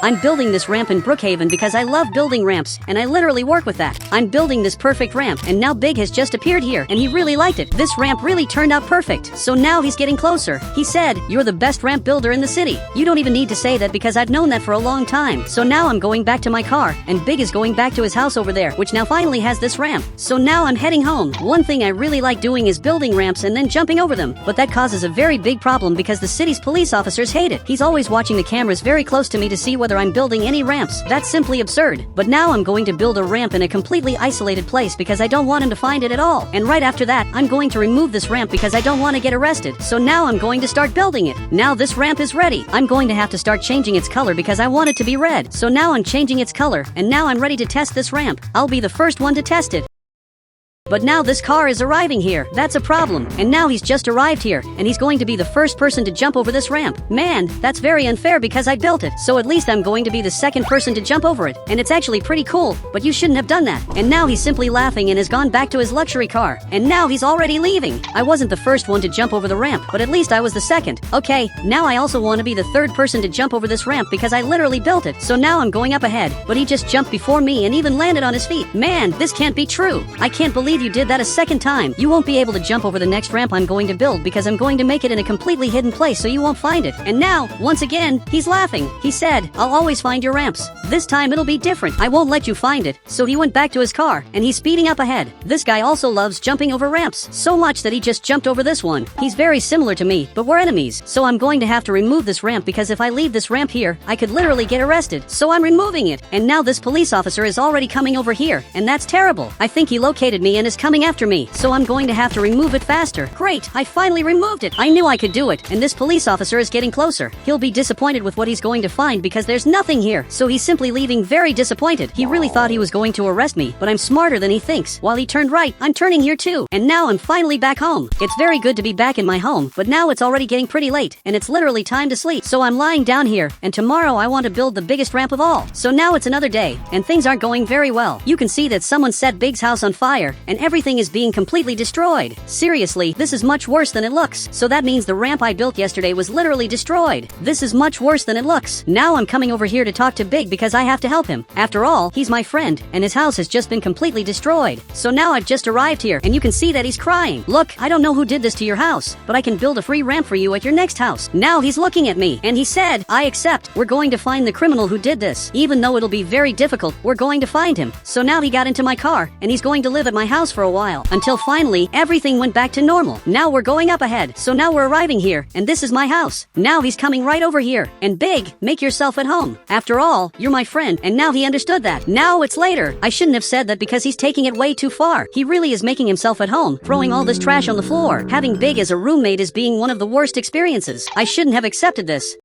I'm building this ramp in Brookhaven because I love building ramps, and I literally work with that. I'm building this perfect ramp, and now Big has just appeared here, and he really liked it. This ramp really turned out perfect, so now he's getting closer. He said, "You're the best ramp builder in the city." You don't even need to say that because I've known that for a long time. So now I'm going back to my car, and Big is going back to his house over there, which now finally has this ramp. So now I'm heading home. One thing I really like doing is building ramps and then jumping over them, but that causes a very big problem because the city's police officers hate it. He's always watching the cameras very close to me to see whether I'm building any ramps. That's simply absurd. But now I'm going to build a ramp in a completely isolated place because I don't want him to find it at all. And right after that, I'm going to remove this ramp because I don't want to get arrested. So now I'm going to start building it. Now this ramp is ready. I'm going to have to start changing its color because I want it to be red. So now I'm changing its color, and now I'm ready to test this ramp. I'll be the first one to test it. But now this car is arriving here. That's a problem. And now he's just arrived here, and he's going to be the first person to jump over this ramp. Man, that's very unfair because I built it. So at least I'm going to be the second person to jump over it. And it's actually pretty cool, but you shouldn't have done that. And now he's simply laughing and has gone back to his luxury car. And now he's already leaving. I wasn't the first one to jump over the ramp, but at least I was the second. Okay, now I also want to be the third person to jump over this ramp because I literally built it. So now I'm going up ahead, but he just jumped before me and even landed on his feet. Man, this can't be true. I can't believe you did that a second time. You won't be able to jump over the next ramp I'm going to build because I'm going to make it in a completely hidden place so you won't find it. And now, once again, he's laughing. He said, "I'll always find your ramps. This time it'll be different. I won't let you find it." So he went back to his car, and he's speeding up ahead. This guy also loves jumping over ramps, so much that he just jumped over this one. He's very similar to me, but we're enemies. So I'm going to have to remove this ramp because if I leave this ramp here, I could literally get arrested. So I'm removing it. And now this police officer is already coming over here, and that's terrible. I think he located me and is coming after me, so I'm going to have to remove it faster. Great, I finally removed it. I knew I could do it, and this police officer is getting closer. He'll be disappointed with what he's going to find because there's nothing here, so he's simply leaving very disappointed. He really thought he was going to arrest me, but I'm smarter than he thinks. While he turned right, I'm turning here too, and now I'm finally back home. It's very good to be back in my home, but now it's already getting pretty late, and it's literally time to sleep. So I'm lying down here, and tomorrow I want to build the biggest ramp of all. So now it's another day, and things aren't going very well. You can see that someone set Big's house on fire, and everything is being completely destroyed. Seriously, this is much worse than it looks. So that means the ramp I built yesterday was literally destroyed. This is much worse than it looks. Now I'm coming over here to talk to Big because I have to help him. After all, he's my friend, and his house has just been completely destroyed. So now I've just arrived here, and you can see that he's crying. "Look, I don't know who did this to your house, but I can build a free ramp for you at your next house." Now he's looking at me, and he said, "I accept. We're going to find the criminal who did this. Even though it'll be very difficult, we're going to find him." So now he got into my car, and he's going to live at my house for a while, until finally, everything went back to normal. Now we're going up ahead. So now we're arriving here, and this is my house. Now he's coming right over here. And Big, make yourself at home. After all, you're my friend, and now he understood that. Now it's later. I shouldn't have said that because he's taking it way too far. He really is making himself at home, throwing all this trash on the floor. Having Big as a roommate is being one of the worst experiences. I shouldn't have accepted this.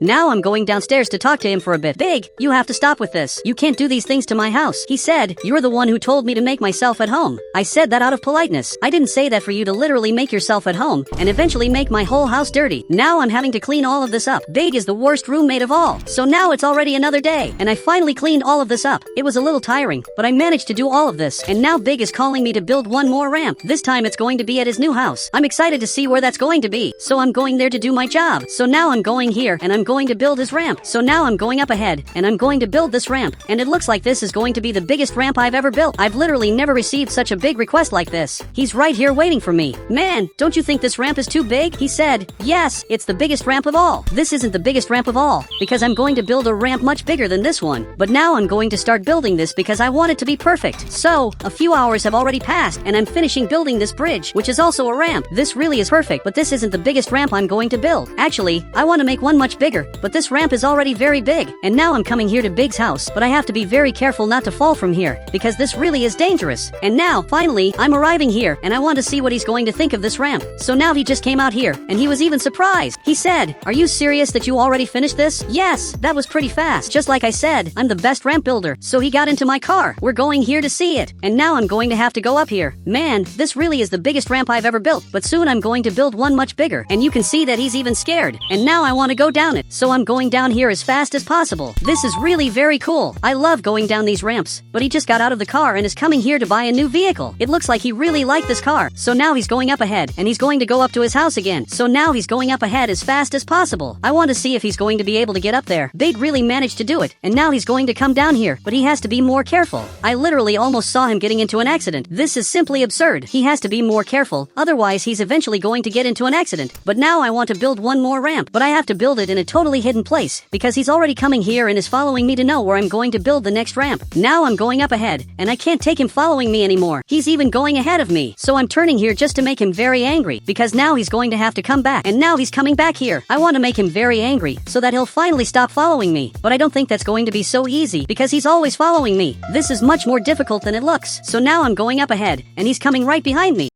Now I'm going downstairs to talk to him for a bit. "Big, you have to stop with this. You can't do these things to my house." He said, "You're the one who told me to make myself at home." I said that out of politeness. I didn't say that for you to literally make yourself at home and eventually make my whole house dirty. Now I'm having to clean all of this up. Big is the worst roommate of all. So now it's already another day, and I finally cleaned all of this up. It was a little tiring, but I managed to do all of this. And now Big is calling me to build one more ramp. This time it's going to be at his new house. I'm excited to see where that's going to be. So I'm going there to do my job. So now I'm going here, and I'm going to build his ramp. So now I'm going up ahead, and I'm going to build this ramp, and it looks like this is going to be the biggest ramp I've ever built. I've literally never received such a big request like this. He's right here waiting for me. "Man, don't you think this ramp is too big?" He said, "Yes, it's the biggest ramp of all." This isn't the biggest ramp of all, because I'm going to build a ramp much bigger than this one. But now I'm going to start building this because I want it to be perfect. So, a few hours have already passed, and I'm finishing building this bridge, which is also a ramp. This really is perfect, but this isn't the biggest ramp I'm going to build. Actually, I want to make one much bigger, but this ramp is already very big. And now I'm coming here to Big's house, but I have to be very careful not to fall from here, because this really is dangerous. And now, finally, I'm arriving here, and I want to see what he's going to think of this ramp. So now he just came out here, and he was even surprised. He said, "Are you serious that you already finished this?" "Yes, that was pretty fast. Just like I said, I'm the best ramp builder." So he got into my car. We're going here to see it. And now I'm going to have to go up here. Man, this really is the biggest ramp I've ever built, but soon I'm going to build one much bigger. And you can see that he's even scared. And now I want to go down it. it, so I'm going down here as fast as possible. This is really very cool. I love going down these ramps. But he just got out of the car and is coming here to buy a new vehicle. It looks like he really liked this car. So now he's going up ahead, and he's going to go up to his house again. So now he's going up ahead as fast as possible. I want to see if he's going to be able to get up there. Big really managed to do it, and now he's going to come down here, but he has to be more careful. I literally almost saw him getting into an accident. This is simply absurd. He has to be more careful, otherwise he's eventually going to get into an accident. But now I want to build one more ramp, but I have to build it in a totally hidden place, because he's already coming here and is following me to know where I'm going to build the next ramp. Now I'm going up ahead, and I can't take him following me anymore. He's even going ahead of me, so I'm turning here just to make him very angry, because now he's going to have to come back, and now he's coming back here. I want to make him very angry, so that he'll finally stop following me, but I don't think that's going to be so easy, because he's always following me. This is much more difficult than it looks. So now I'm going up ahead, and he's coming right behind me.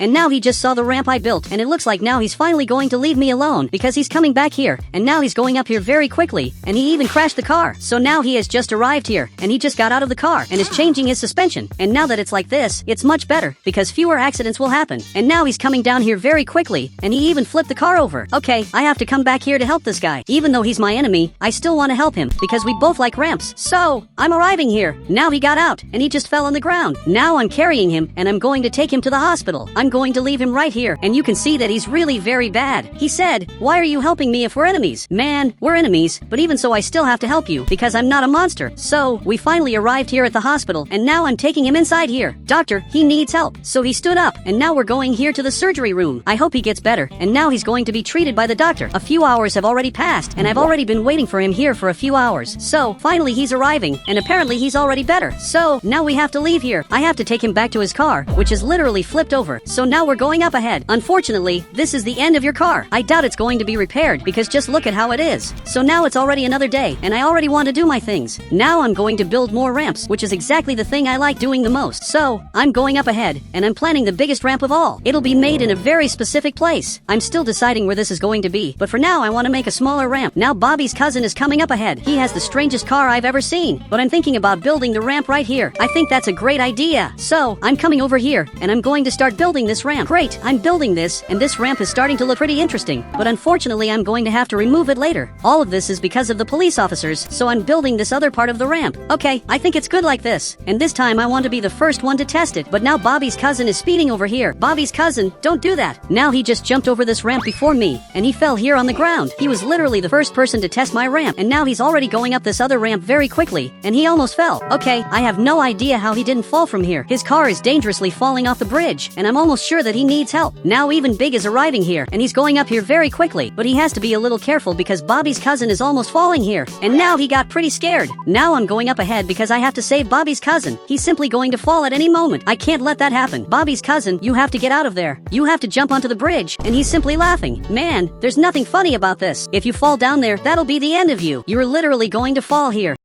And now he just saw the ramp I built, and it looks like now he's finally going to leave me alone, because he's coming back here, and now he's going up here very quickly, and he even crashed the car. So now he has just arrived here, and he just got out of the car, and is changing his suspension. And now that it's like this, it's much better, because fewer accidents will happen. And now he's coming down here very quickly, and he even flipped the car over. Okay, I have to come back here to help this guy. Even though he's my enemy, I still want to help him, because we both like ramps. So, I'm arriving here. Now he got out, and he just fell on the ground. Now I'm carrying him, and I'm going to take him to the hospital. I'm going to leave him right here, and you can see that he's really very bad. He said, "Why are you helping me if we're enemies?" Man, we're enemies, but even so I still have to help you, because I'm not a monster. So, we finally arrived here at the hospital, and now I'm taking him inside here. Doctor, he needs help. So he stood up, and now we're going here to the surgery room. I hope he gets better, and now he's going to be treated by the doctor. A few hours have already passed, and I've already been waiting for him here for a few hours. So, finally he's arriving, and apparently he's already better. So, now we have to leave here. I have to take him back to his car, which is literally flipped over. So now we're going up ahead. Unfortunately, this is the end of your car. I doubt it's going to be repaired, because just look at how it is. So now it's already another day, and I already want to do my things. Now I'm going to build more ramps, which is exactly the thing I like doing the most. So, I'm going up ahead, and I'm planning the biggest ramp of all. It'll be made in a very specific place. I'm still deciding where this is going to be, but for now I want to make a smaller ramp. Now Bobby's cousin is coming up ahead. He has the strangest car I've ever seen, but I'm thinking about building the ramp right here. I think that's a great idea. So, I'm coming over here, and I'm going to start building this ramp. Great, I'm building this, and this ramp is starting to look pretty interesting, but unfortunately I'm going to have to remove it later. All of this is because of the police officers, so I'm building this other part of the ramp. Okay, I think it's good like this, and this time I want to be the first one to test it, but now Bobby's cousin is speeding over here. Bobby's cousin, don't do that. Now he just jumped over this ramp before me, and he fell here on the ground. He was literally the first person to test my ramp, and now he's already going up this other ramp very quickly, and he almost fell. Okay, I have no idea how he didn't fall from here. His car is dangerously falling off the bridge, and I'm almost sure that he needs help. Now even Big is arriving here, and he's going up here very quickly, but he has to be a little careful because Bobby's cousin is almost falling here, and now he got pretty scared. Now I'm going up ahead because I have to save Bobby's cousin. He's simply going to fall at any moment. I can't let that happen. Bobby's cousin, you have to get out of there. You have to jump onto the bridge, and he's simply laughing. Man, there's nothing funny about this. If you fall down there, that'll be the end of you. You're literally going to fall here.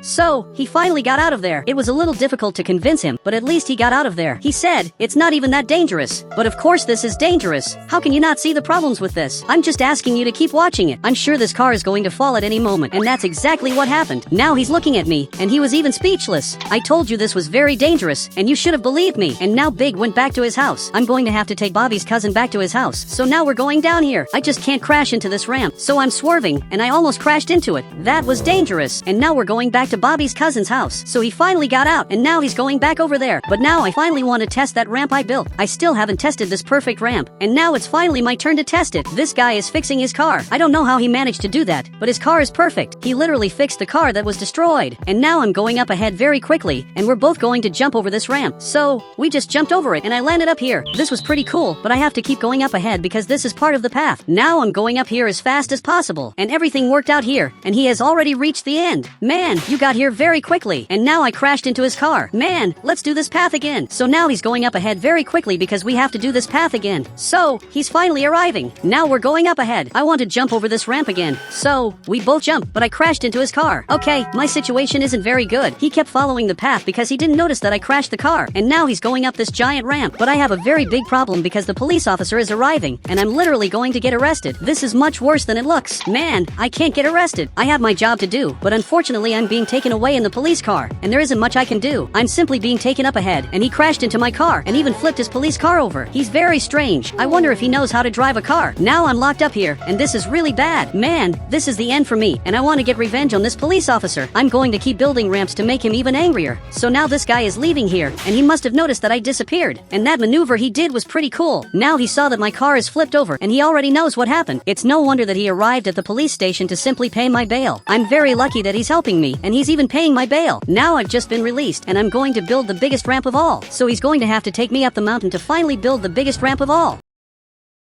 So, he finally got out of there. It was a little difficult to convince him, but at least he got out of there. He said, "It's not even that dangerous." But of course this is dangerous. How can you not see the problems with this? I'm just asking you to keep watching it. I'm sure this car is going to fall at any moment, and that's exactly what happened. Now he's looking at me, and he was even speechless. I told you this was very dangerous, and you should have believed me. And now Big went back to his house. I'm going to have to take Bobby's cousin back to his house. So now we're going down here. I just can't crash into this ramp. So I'm swerving, and I almost crashed into it. That was dangerous. And now we're going back to Bobby's cousin's house. So he finally got out, and now he's going back over there. But now I finally want to test that ramp I built. I still haven't tested this perfect ramp, and now it's finally my turn to test it. This guy is fixing his car. I don't know how he managed to do that, but his car is perfect. He literally fixed the car that was destroyed. And now I'm going up ahead very quickly, and we're both going to jump over this ramp. So, we just jumped over it, and I landed up here. This was pretty cool, but I have to keep going up ahead because this is part of the path. Now I'm going up here as fast as possible, and everything worked out here, and he has already reached the end. Man, you got here very quickly, and now I crashed into his car. Man, let's do this path again. So now he's going up ahead very quickly because we have to do this path again. So, he's finally arriving. Now we're going up ahead. I want to jump over this ramp again. So, we both jumped, but I crashed into his car. Okay, my situation isn't very good. He kept following the path because he didn't notice that I crashed the car, and now he's going up this giant ramp. But I have a very big problem because the police officer is arriving, and I'm literally going to get arrested. This is much worse than it looks. Man, I can't get arrested. I have my job to do, but unfortunately I'm being taken away in the police car, and there isn't much I can do. I'm simply being taken up ahead, and he crashed into my car and even flipped his police car over. He's very strange. I wonder if he knows how to drive a car. Now I'm locked up here, and this is really bad. Man, this is the end for me, and I want to get revenge on this police officer. I'm going to keep building ramps to make him even angrier. So now this guy is leaving here, and he must have noticed that I disappeared. And that maneuver he did was pretty cool. Now he saw that my car is flipped over, and he already knows what happened. It's no wonder that he arrived at the police station to simply pay my bail. I'm very lucky that he's helping me, and he's even paying my bail. Now I've just been released, and I'm going to build the biggest ramp of all. So he's going to have to take me up the mountain to finally build the biggest ramp of all.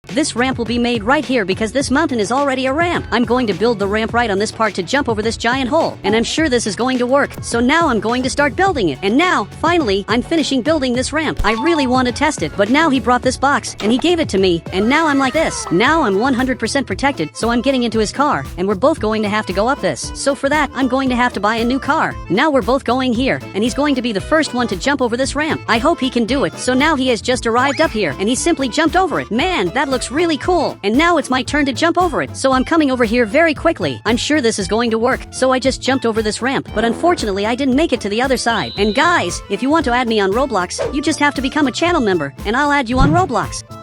This ramp will be made right here because this mountain is already a ramp. I'm going to build the ramp right on this part to jump over this giant hole, and I'm sure this is going to work. So now I'm going to start building it. And now, finally, I'm finishing building this ramp. I really want to test it, but now he brought this box, and he gave it to me, and now I'm like this. Now I'm 100% protected, so I'm getting into his car, and we're both going to have to go up this. So for that, I'm going to have to buy a new car. Now we're both going here, and he's going to be the first one to jump over this ramp. I hope he can do it. So now he has just arrived up here, and he simply jumped over it. Man, that looks really cool. And now it's my turn to jump over it. So I'm coming over here very quickly. I'm sure this is going to work. So I just jumped over this ramp, but unfortunately I didn't make it to the other side. And guys, if you want to add me on Roblox, you just have to become a channel member, and I'll add you on Roblox.